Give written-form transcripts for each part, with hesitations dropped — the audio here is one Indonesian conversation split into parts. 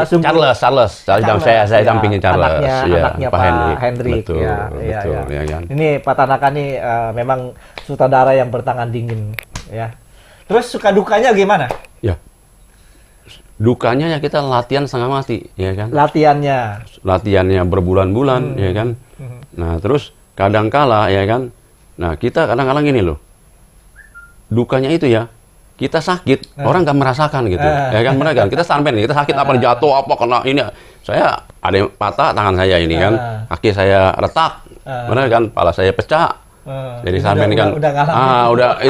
Charles saya dampingin Charles. Anaknya Pak Hendrik. Betul, Ya, betul, ya. ya kan. Ini Pak Tanaka nih memang sutradara yang bertangan dingin, ya. Terus suka dukanya gimana? Ya. Dukanya ya kita latihan setengah mati, ya kan. Latihannya berbulan-bulan, ya kan. Nah, terus kadang kala, ya kan. Nah, kita kadang-kadang gini loh. Dukanya itu ya, kita sakit, orang nggak merasakan gitu. Ya kan, benar kan? Kita sampai nih, kita sakit apa jatuh apa kena ini. Saya ada yang patah tangan saya ini kan, kaki saya retak, benar kan? Kepala saya pecah. Jadi sampai ini kan,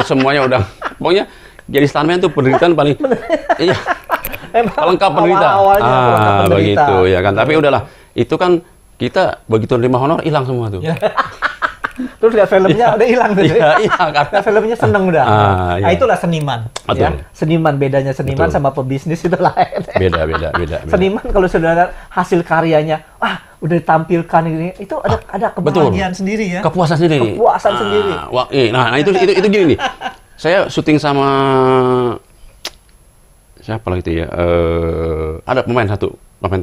semuanya udah, pokoknya jadi stuntman itu penderitaan paling, iya, lengkap penderitaan. Begitu ya kan. Tapi udahlah, itu kan kita begitu terima honor hilang semua tuh. Terus lihat filmnya udah hilang tuh. Iya, karena filmnya seneng udah. Nah, itulah seniman. Ya. Seniman, bedanya seniman sama pebisnis itu lain. Beda. Seniman kalau sudah hasil karyanya, udah ditampilkan ini, itu ada kebahagiaan sendiri ya. Kepuasan sendiri. Nah, itu gini nih. Saya syuting sama siapa lagi itu ya? Ada pemain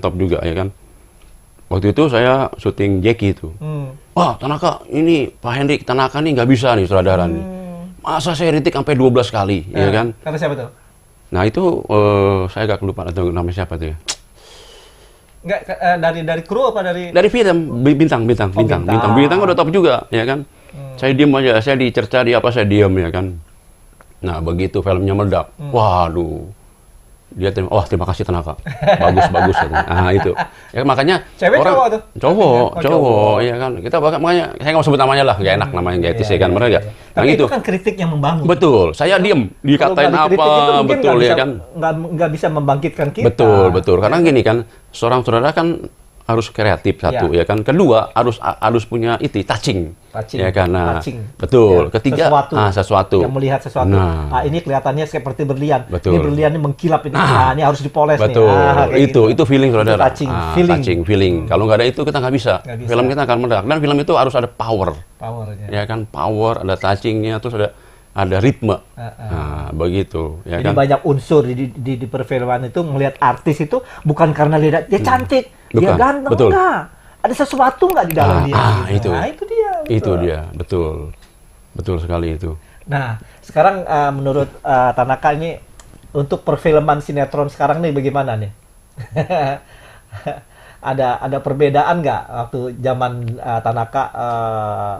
top juga ya kan. Waktu itu saya syuting Jackie itu. Wah, Tanaka, ini Pak Hendrik Tanaka nih nggak bisa nih sutradara nih. Masa saya ritik sampai 12 kali, ya kan? Kata siapa tuh? Nah itu saya agak lupa atau namanya siapa tuh ya? Nggak, dari kru apa dari? Dari film, bintang udah top juga, ya kan? Saya diem aja, saya dicerca di apa saya diem ya kan. Nah begitu filmnya meledak, waduh, dia terima kasih Tanaka, bagus ya. Nah itu, ya makanya cewek cowok tuh? Cowok, ya kan. Kita makanya saya nggak mau sebut namanya lah, gak enak namanya, gak etis ya kan, mereka. Tapi itu kan kritik yang membangun. Betul, saya diem, dikatain apa, betul ya kan. Nggak bisa membangkitkan kita. Betul, karena gini kan, seorang saudara kan harus kreatif satu ya kan, kedua harus punya itu touching ya kan. Nah, betul. Ketiga sesuatu yang melihat sesuatu. Nah, ini kelihatannya seperti berlian. Betul. Ini berlian ini mengkilap ini. Nah, ini harus dipoles betul. nih. Nah, itu feeling saudara. Touching, feeling. Kalau nggak ada itu kita nggak bisa. Film kita akan meledak. Dan film itu harus ada power. Ya kan, power, ada touchingnya, terus ada ritme. Nah, begitu ya. Jadi kan? banyak unsur di perfilman itu, melihat artis itu bukan karena dia cantik. Bukan. Dia ganteng, betul. enggak. Ada sesuatu enggak di dalam dia? Itu. Nah, itu dia. Itu dia, betul. Betul sekali itu. Nah, sekarang menurut Tanaka ini untuk perfilman sinetron sekarang nih bagaimana nih? ada perbedaan nggak waktu zaman Tanaka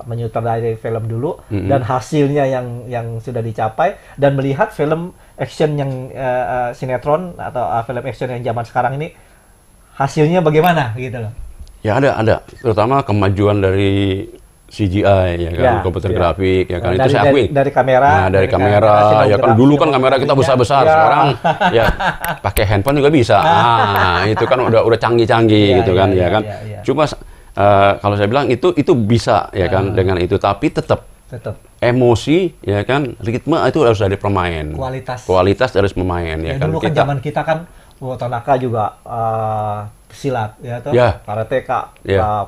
menyutradarai film dulu dan hasilnya yang sudah dicapai, dan melihat film action yang sinetron atau film action yang zaman sekarang ini hasilnya bagaimana gitu loh? Ya ada, terutama kemajuan dari CGI ya kan, komputer grafik ya kan, itu saya akui. Dari kamera. Nah, dari kamera ya kan, dulu kan kamera kita besar-besar, sekarang ya pakai handphone juga bisa. Itu kan udah canggih-canggih gitu kan ya kan. Cuma kalau saya bilang itu bisa ya kan dengan itu, tapi tetap emosi ya kan, ritme itu harus dari pemain. Kualitas harus pemain ya kan. Dulu kan zaman kita kan Tanaka juga silat ya toh, karateka,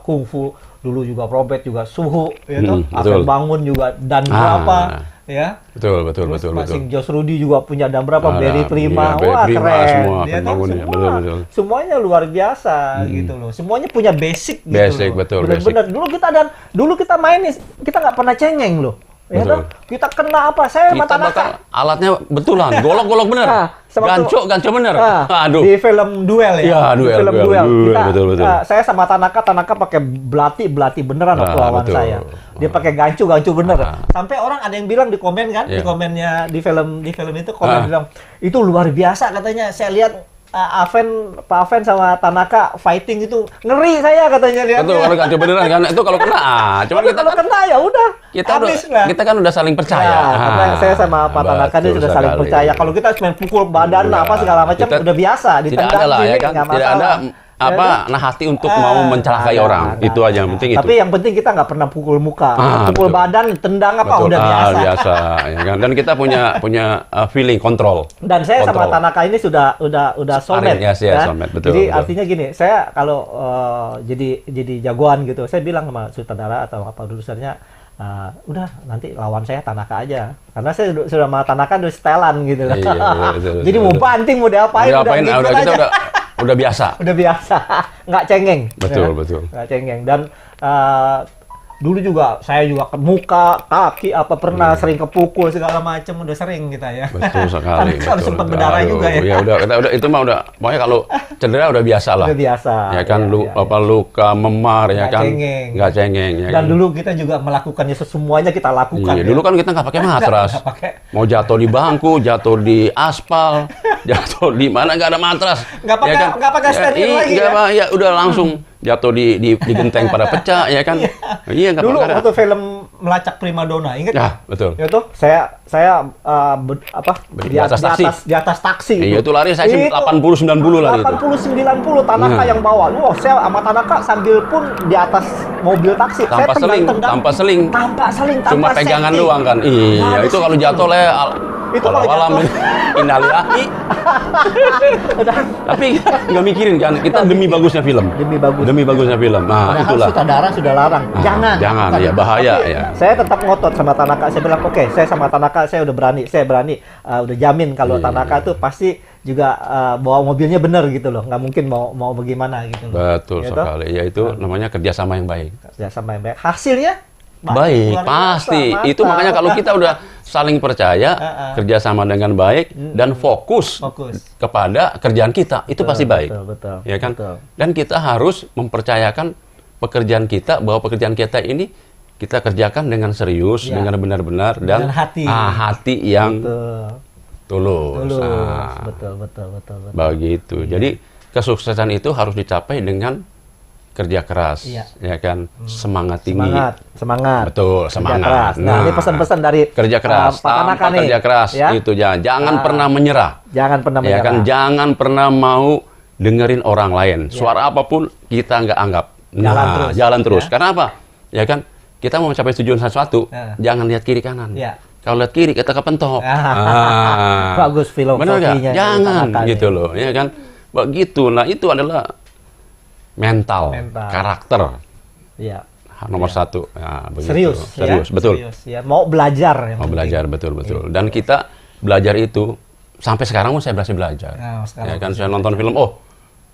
kungfu, dulu juga Robert juga suhu ya toh, Afen Bangun juga dan berapa ya. Betul. Masing Jos Rudy juga punya dan berapa, Berry Prima, wah keren. Semua, ya toh, betul. Semuanya luar biasa gitu loh. Semuanya punya basic gitu loh. Betul. Benar-benar dulu kita main nih, kita nggak pernah cengeng loh. Ya toh, kita kena apa? Saya sama Tanaka. Alatnya betulan, golok bener. Ganco bener. Aduh. Di film duel ya. Duel. Betul. Saya sama Tanaka pakai belati beneran waktu lawan saya. Dia pakai gancu bener. Sampai orang ada yang bilang di komen kan, di komennya di film itu bilang, itu luar biasa katanya. Saya lihat Pak Afen sama Tanaka fighting itu ngeri saya katanya lihatnya. Itu kalau gancu beneran kan, itu kalau kena. Cuman kita kalau kena ya udah. Kita kan udah saling percaya. Karena saya sama Pak Tanaka ini sudah saling percaya. Kalau kita cuma pukul badan apa segala macam udah biasa, ditendang sini nggak masalah. Tidak ada hati untuk mau mencelakai orang. Itu aja yang penting itu. Tapi yang penting kita nggak pernah pukul muka, pukul badan, tendang apa udah biasa. Ya kan? Dan kita punya feeling kontrol. Dan saya sama Tanaka ini sudah soulmate. Soulmate, betul. Jadi artinya gini, saya kalau jadi jagoan gitu, saya bilang sama sutradara atau apa produsernya, udah nanti lawan saya Tanaka aja, karena saya sudah sama Tanaka udah setelan gitu. Jadi mau banting mau diapain, kita udah biasa. Udah biasa, nggak cengeng. Betul, ya? betul. Nggak cengeng. Dan dulu juga saya juga ke muka, kaki apa pernah sering kepukul segala macam, udah sering kita ya. Betul sekali. Harus sempat berdarah juga ya. Ya udah itu mah udah pokoknya kalau cedera udah biasa lah. Udah biasa. Ya kan luka memar ya kan. Nggak cengeng ya. Dan kan? dulu kita juga melakukannya semuanya kita lakukan. Iya, dulu kan kita nggak pakai matras. Mau jatuh di bangku, jatuh di aspal, jatuh di mana nggak ada matras. Nggak pakai stand-in lagi ya udah langsung jatuh di genteng pada pecah ya kan. Iya nggak dulu pakai. waktu film Melacak Primadona, ingat? Ya, betul. Itu saya di atas taksi. Iya, itu lari saya sih 80-90 lari itu. 80-90 Tanaka yang bawa. Wah, saya sama Tanaka sambil pun di atas mobil taksi. Tanpa seling. Cuma pegangan safety. doang kan. Iya, itu kalau jatuh itu kalau alam innalillahi. Tapi nggak mikirin kan, kita demi bagusnya film. Demi bagusnya film. Nah, itulah. Sutradara sudah larang. Jangan, ya bahaya ya. Saya tetap ngotot sama Tanaka. Saya bilang, oke, saya sama Tanaka saya udah berani. Udah jamin kalau Tanaka tuh pasti juga bawa mobilnya bener gitu loh. Nggak mungkin mau bagaimana gitu loh. Betul sekali. Ya itu namanya kerjasama yang baik. Kerjasama yang baik. Hasilnya baik, pasti. Itu makanya kalau kita udah saling percaya, kerjasama dengan baik dan fokus kepada kerjaan kita, itu pasti baik. Betul, ya kan? Betul. Dan kita harus mempercayakan pekerjaan kita, bahwa pekerjaan kita ini kita kerjakan dengan serius, dengan benar-benar dan hati yang tulus. Betul. Begitu. Jadi kesuksesan itu harus dicapai dengan kerja keras, ya kan, semangat tinggi, semangat, betul, semangat. Nah, ini pesan-pesan dari kerja keras, tanpa kerja keras, ya? Itu jangan pernah menyerah, ya kan, jangan pernah mau dengerin orang lain, suara apapun kita nggak anggap, jalan terus. Karena apa? Ya kan, kita mau mencapai tujuan sesuatu, jangan lihat kiri kanan. Kalau lihat kiri kita kepentok. Bagus filosofinya. Jangan gitu loh, ya kan, begitu. Nah itu adalah mental, karakter, nomor satu. Ya, serius, betul. Serius, ya. Mau belajar. Mau belajar, betul. Dan kita belajar itu sampai sekarang pun saya masih belajar. Ya kan, saya nonton film,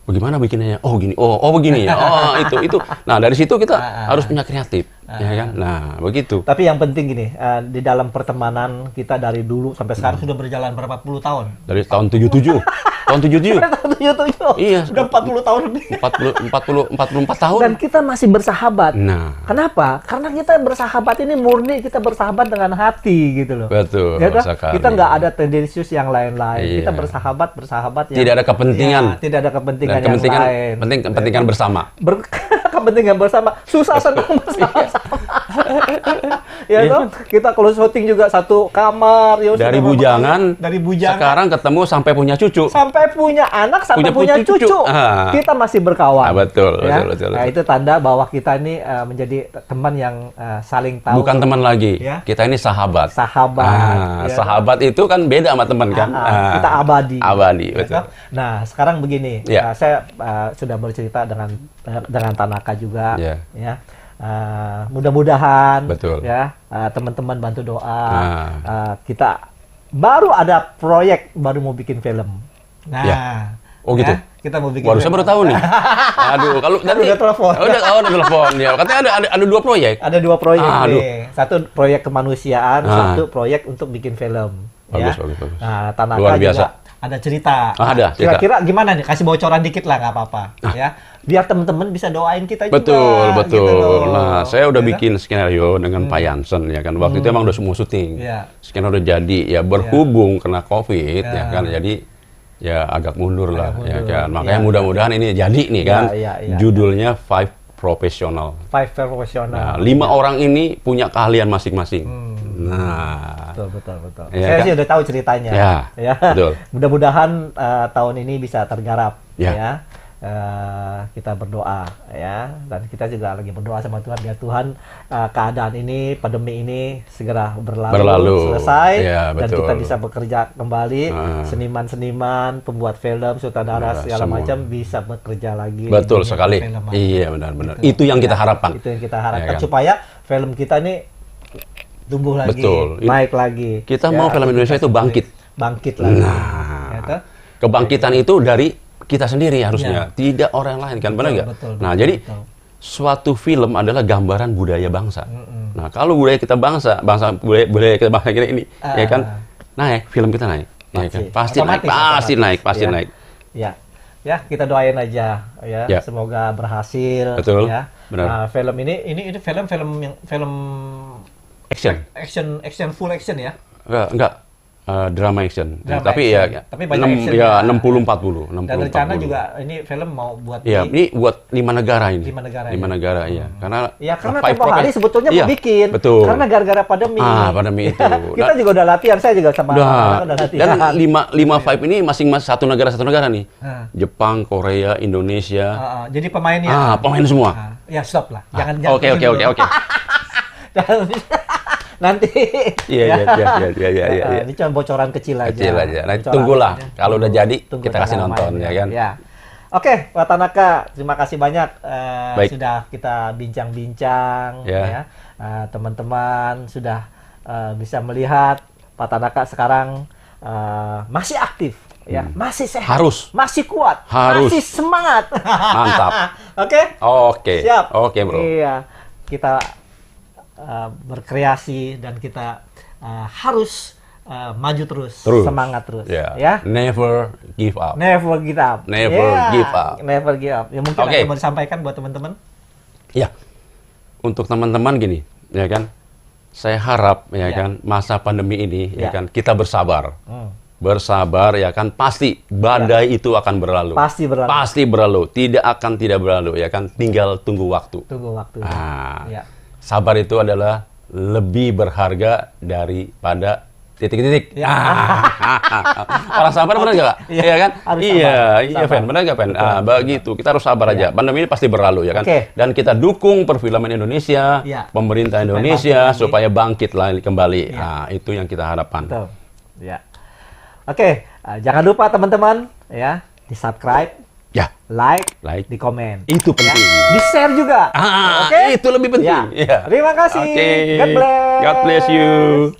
bagaimana bikinnya? Oh gini, begini ya. Itu. Nah dari situ kita harus punya kreatif, ya kan. Nah begitu. Tapi yang penting gini, di dalam pertemanan kita dari dulu sampai sekarang sudah berjalan berapa puluh tahun? Dari tahun 77. Tahun 77. Iya. Udah 40 tahun lebih. 44 tahun. Dan kita masih bersahabat. Nah. Kenapa? Karena kita bersahabat ini murni, kita bersahabat dengan hati gitu loh. Betul. Ya, kita nggak ada tendensius yang lain-lain. Iya. Kita bersahabat yang tidak ada kepentingan. Tidak ada kepentingan yang lain. Kepentingan bersama. Kepentingan bersama. Susah senang bersama. Ya toh, kita kalau syuting juga satu kamar. Ya, dari bujangan. Sekarang ketemu sampai punya cucu. Sampai punya anak, sampai punya cucu. Kita masih berkawan. Betul. Nah, itu tanda bahwa kita ini menjadi teman yang saling tahu. Bukan teman lagi. Ya? Kita ini sahabat. Sahabat itu kan beda sama teman kan. Kita abadi. Betul. Nah, sekarang begini. Saya sudah bercerita dengan Tanaka juga. Ya. Mudah-mudahan teman-teman bantu doa. Kita baru ada proyek, baru mau bikin film. Nah, gitu. Kita mau bikin. Saya baru tahu nih. Aduh, kalau tadi udah telepon. Udah telepon ya. Katanya ada 2 proyek. Ada 2 proyek nih. Satu proyek kemanusiaan, satu proyek untuk bikin film. Bagus. Nah, Tanaka luar biasa. Juga ada cerita. Ada. Kira-kira gimana nih? Kasih bocoran dikit lah, nggak apa-apa. Ya, biar teman-teman bisa doain kita juga. Betul. Gitu. Nah, saya udah bikin skenario dengan Pak Jansen ya kan. Waktu itu emang udah semua syuting. Skenario udah jadi. Ya berhubung kena COVID ya kan. Jadi ya agak mundur lah ya kan. Makanya mudah-mudahan ini jadi nih kan. Judulnya Five Professional. Nah, 5 orang ini punya keahlian masing-masing. Nah, betul. Ya, saya sih udah tahu ceritanya. Ya. Betul. Mudah-mudahan tahun ini bisa tergarap. Ya. Kita berdoa ya, dan kita juga lagi berdoa sama Tuhan biar Tuhan keadaan ini, pandemi ini segera berlalu selesai dan kita bisa bekerja kembali, seniman-seniman, pembuat film, sutradara segala macam bisa bekerja lagi. Betul sekali. Iya benar-benar. Itu yang kita harapkan. Itu yang kita harapkan supaya film kita ini tumbuh lagi, naik lagi. Kita mau film Indonesia itu bangkit lagi. Kebangkitan itu dari kita sendiri harusnya, tidak orang lain kan, benar nggak? Nah, jadi suatu film adalah gambaran budaya bangsa. Nah, kalau budaya kita budaya kita bangsa kita ini, ya kan, naik, film kita naik, ya kan? Pasti naik. Ya, kita doain aja ya, semoga berhasil. Betul. Ya. Benar. Nah, film ini film action full action ya? Enggak. Drama action. Tapi action. Tapi banyak action. Ya, 60-40. Dan rencana juga ini film mau buat ini buat 5 negara ini. 5 negara. 5 negara, iya. Karena tempo hari sebetulnya mau bikin. Betul. Karena gara-gara pandemi. Pandemi itu. Kita juga udah latihan, saya juga sama udah latihan. Dan 5 five ini masing-masing satu negara nih. Jepang, Korea, Indonesia. Jadi pemainnya. Pemain semua. Ya, stop lah. Jangan. Oke. Nanti. Iya. Ini cuma bocoran kecil aja. Nanti tunggulah. Kalau udah jadi, kita kasih nonton, ya kan? Ya. Oke, Pak Tanaka, terima kasih banyak sudah kita bincang-bincang. Ya. Teman-teman sudah bisa melihat Pak Tanaka sekarang masih aktif, ya, masih sehat, masih kuat, masih semangat. Mantap. Oke. Siap. Oke, bro. Iya, kita berkreasi dan kita harus maju terus, semangat terus, ya. Never give up. Give up. Never give up. Ya, mungkin ada mau disampaikan buat teman-teman. Ya, untuk teman-teman gini, ya kan. Saya harap, ya kan, masa pandemi ini, ya kan, kita bersabar. Bersabar, ya kan, pasti badai itu akan berlalu. Pasti berlalu. Tidak akan tidak berlalu, ya kan. Tinggal tunggu waktu. Sabar itu adalah lebih berharga daripada titik-titik. Orang sabar benar nggak? Iya kan? Iya, Fen. Benar nggak, Fen? Begitu. Kita harus sabar aja. Pandemi ini pasti berlalu, ya kan? Dan kita dukung perfilman Indonesia, pemerintah Indonesia supaya bangkit lagi kembali. Itu yang kita harapkan. Betul. Ya. Oke, jangan lupa teman-teman, ya, di subscribe. Ya, like, di komen. Itu penting. Di share juga. Itu lebih penting. Terima kasih. God bless you.